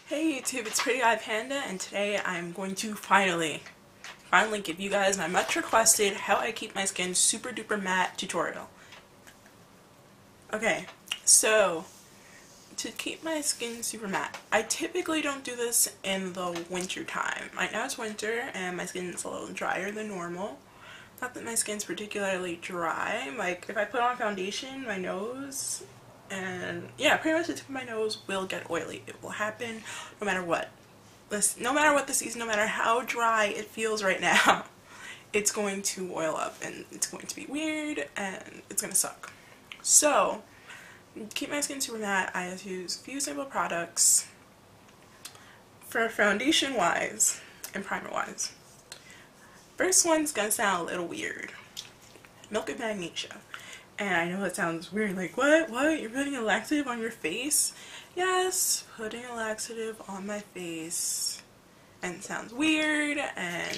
Hey YouTube, it's Pretty Eye Panda, and today I'm going to finally give you guys my much requested how I keep my skin super duper matte tutorial. Okay, so to keep my skin super matte, I typically don't do this in the winter time. Right now it's winter and my skin is a little drier than normal. Not that my skin's particularly dry, like if I put on foundation, my nose and yeah, pretty much the tip of my nose will get oily. It will happen no matter what. No matter what the season, no matter how dry it feels right now, it's going to oil up and it's going to be weird and it's going to suck. So, to keep my skin super matte, I have to use a few simple products for foundation wise and primer wise. First one's going to sound a little weird. Milk of Magnesia. And I know it sounds weird, like, what? You're putting a laxative on your face? Yes, putting a laxative on my face. And it sounds weird and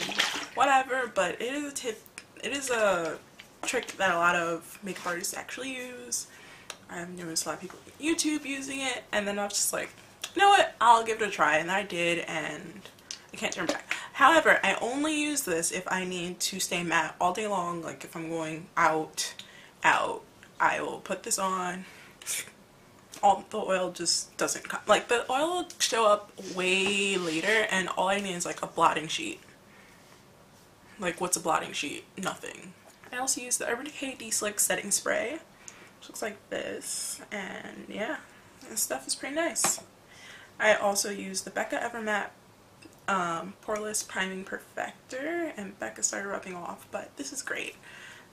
whatever, but it is a trick that a lot of makeup artists actually use. I've noticed a lot of people on YouTube using it, and then I was just like, you know what, I'll give it a try, and I did, and I can't turn back. However, I only use this if I need to stay matte all day long, like if I'm going out, I will put this on. All the oil just doesn't come. Like, the oil will show up way later, and all I need is like a blotting sheet. Like, what's a blotting sheet? Nothing. I also use the Decay De-Slick Setting Spray, which looks like this, and yeah, this stuff is pretty nice. I also use the Becca Matte Poreless Priming Perfector, and Becca started rubbing off, but this is great.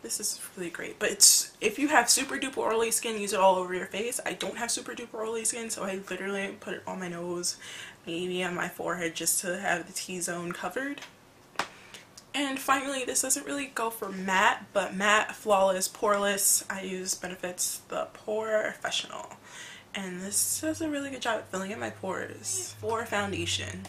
This is really great, but if you have super duper oily skin, use it all over your face. I don't have super duper oily skin, so I literally put it on my nose, maybe on my forehead, just to have the T-zone covered. And finally, this doesn't really go for matte, but matte, flawless, poreless. I use Benefit's the Porefessional, and this does a really good job at filling in my pores. For foundation,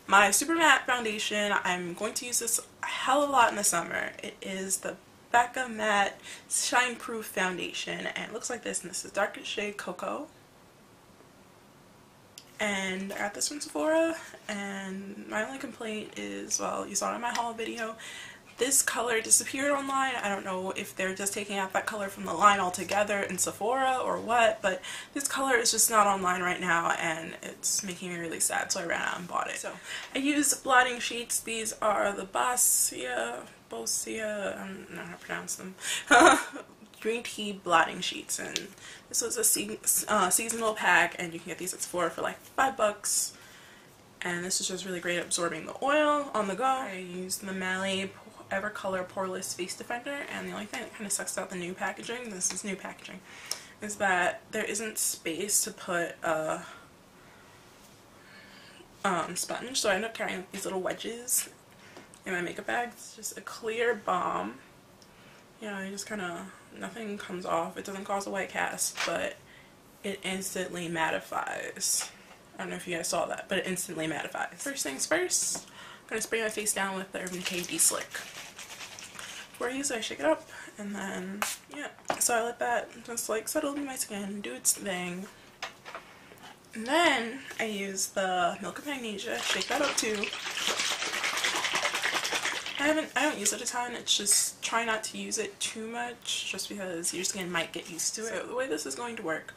my super matte foundation, I'm going to use this a hell of a lot in the summer. It is the Becca Matte Shine Proof Foundation, and it looks like this, and this is darkest shade Cacao. And I got this from Sephora, and my only complaint is, well, you saw it in my haul video, this color disappeared online. I don't know if they're just taking out that color from the line altogether in Sephora or what, but this color is just not online right now, and it's making me really sad, so I ran out and bought it. So I use blotting sheets. These are the Boscia, I don't know how to pronounce them, green tea blotting sheets, and this was a seasonal pack, and you can get these at Sephora for like $5, and this is just really great at absorbing the oil on the go. I used the Mally Evercolor Poreless Face Defender, and the only thing that kind of sucks out the new packaging, this is new packaging, is that there isn't space to put a sponge, so I end up carrying these little wedges in my makeup bag. It's just a clear balm. You know, you just kind of, nothing comes off. It doesn't cause a white cast, but it instantly mattifies. I don't know if you guys saw that, but it instantly mattifies. First things first, I'm going to spray my face down with the Decay De-Slick. Before I use it, I shake it up, and then, yeah. So I let that just like settle in my skin, do its thing. And then I use the Milk of Magnesia, shake that up too. I don't use it a ton. It's just try not to use it too much, just because your skin might get used to it. So the way this is going to work,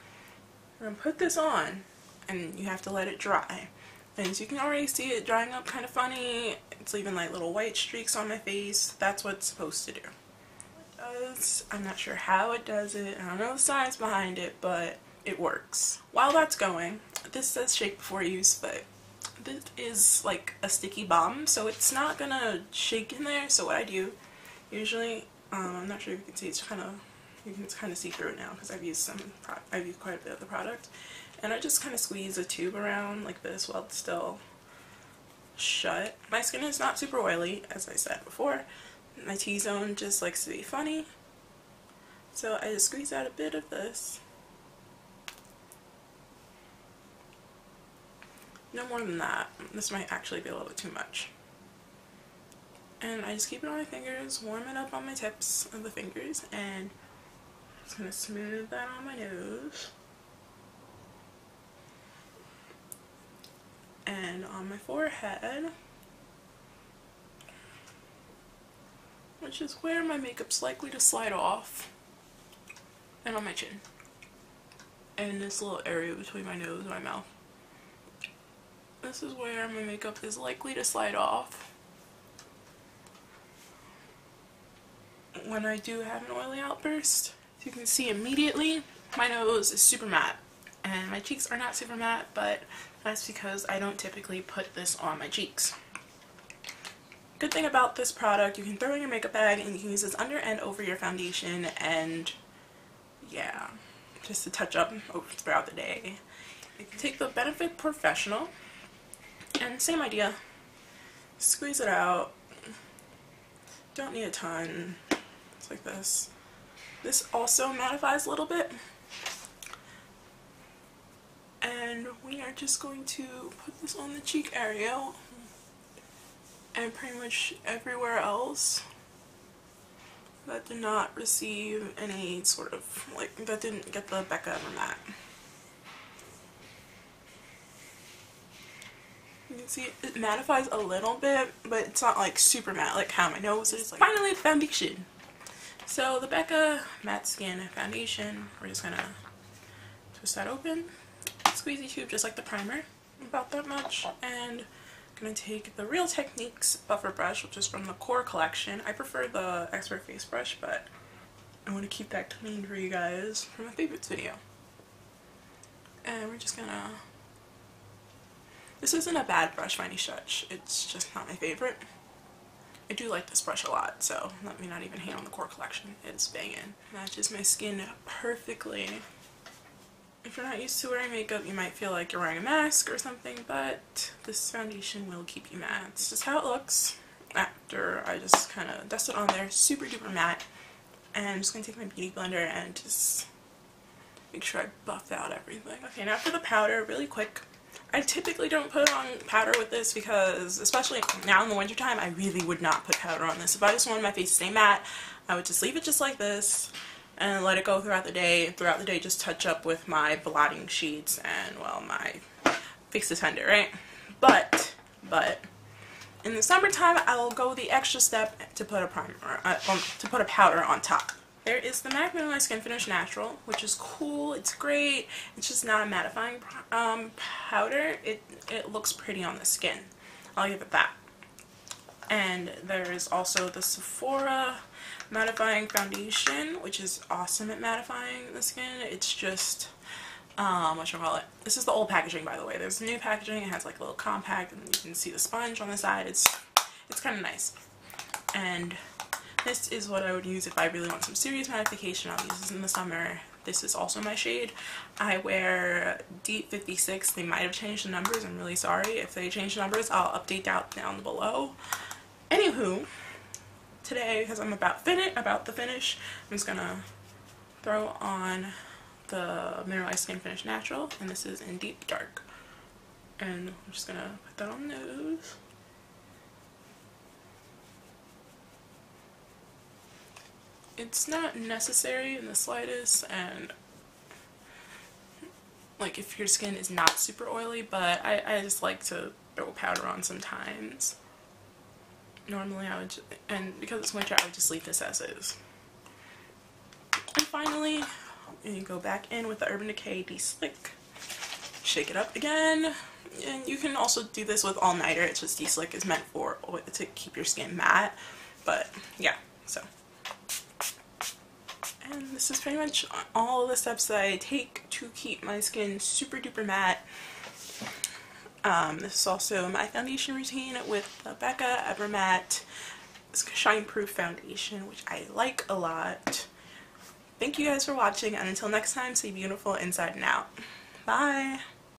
we're going to put this on, and you have to let it dry. And as you can already see, it drying up kind of funny. It's leaving like little white streaks on my face. That's what it's supposed to do. It does. I'm not sure how it does it. I don't know the science behind it, but it works. While that's going, this says shake before use, but this is like a sticky balm, so it's not gonna shake in there. So what I do usually, I'm not sure if you can see, you can kind of see through it now because I've used quite a bit of the product, and I just kind of squeeze a tube around like this while it's still shut. My skin is not super oily, as I said before. My T-zone just likes to be funny, so I just squeeze out a bit of this. No more than that. This might actually be a little bit too much. And I just keep it on my fingers, warm it up on my tips of the fingers, and I'm just going to smooth that on my nose. and on my forehead, which is where my makeup's likely to slide off, and on my chin, and this little area between my nose and my mouth. This is where my makeup is likely to slide off when I do have an oily outburst. As you can see immediately, my nose is super matte and my cheeks are not super matte, but that's because I don't typically put this on my cheeks. Good thing about this product, you can throw it in your makeup bag and you can use this under and over your foundation, and yeah, just to touch up throughout the day. You can take the Benefit Porefessional and same idea, squeeze it out. Don't need a ton. It's like this. This also mattifies a little bit, and we are just going to put this on the cheek area and pretty much everywhere else that did not receive any sort of, like, that didn't get the Becca ever matte. You can see it mattifies a little bit, but it's not like super matte like how my nose is. Like, finally, the foundation. So the Becca Matte Skin Foundation, we're just gonna twist that open, squeezy tube just like the primer, about that much, and I'm gonna take the Real Techniques buffer brush, which is from the Core collection. I prefer the Expert Face brush, but I want to keep that clean for you guys for my favorites video. And we're just gonna, this isn't a bad brush by any stretch, it's just not my favorite. I do like this brush a lot, so let me not even hate on the Core collection. It's banging. Matches my skin perfectly. If you're not used to wearing makeup, you might feel like you're wearing a mask or something, but this foundation will keep you matte. It's just how it looks after I just kind of dust it on there. Super duper matte. And I'm just going to take my beauty blender and just make sure I buff out everything. Okay, now for the powder, really quick. I typically don't put on powder with this because, especially now in the wintertime, I really would not put powder on this. If I just wanted my face to stay matte, I would just leave it just like this and let it go throughout the day. Throughout the day, just touch up with my blotting sheets and, well, my face defender, right? But in the summertime, I will go the extra step to put a primer, to put a powder on top. There is the MAC Mineralized Skin Finish Natural, which is cool, it's great, it's just not a mattifying powder. It looks pretty on the skin, I'll give it that. And there is also the Sephora Mattefying Foundation, which is awesome at mattifying the skin. It's just, whatchamacallit. This is the old packaging, by the way. There's new packaging, it has like a little compact, and you can see the sponge on the side. It's kind of nice. And this is what I would use if I really want some serious mattification. I'll use this in the summer. This is also my shade. I wear Deep 56. They might have changed the numbers. I'm really sorry. If they change the numbers, I'll update that down below. Anywho, today, because I'm about the finish, I'm just gonna throw on the Mineralized Skin Finish Natural, and this is in Deep Dark. And I'm just gonna put that on the nose. It's not necessary in the slightest, and like if your skin is not super oily, but I just like to throw powder on sometimes. Normally I would, and because it's winter, I would just leave this as is. And finally, you go back in with the Urban Decay De-Slick, shake it up again, and you can also do this with All Nighter. It's just De-Slick is meant for to keep your skin matte, but yeah, so. And this is pretty much all of the steps that I take to keep my skin super duper matte. This is also my foundation routine with the Becca Ever Matte Shine Proof Foundation, which I like a lot. Thank you guys for watching, and until next time, stay beautiful inside and out. Bye!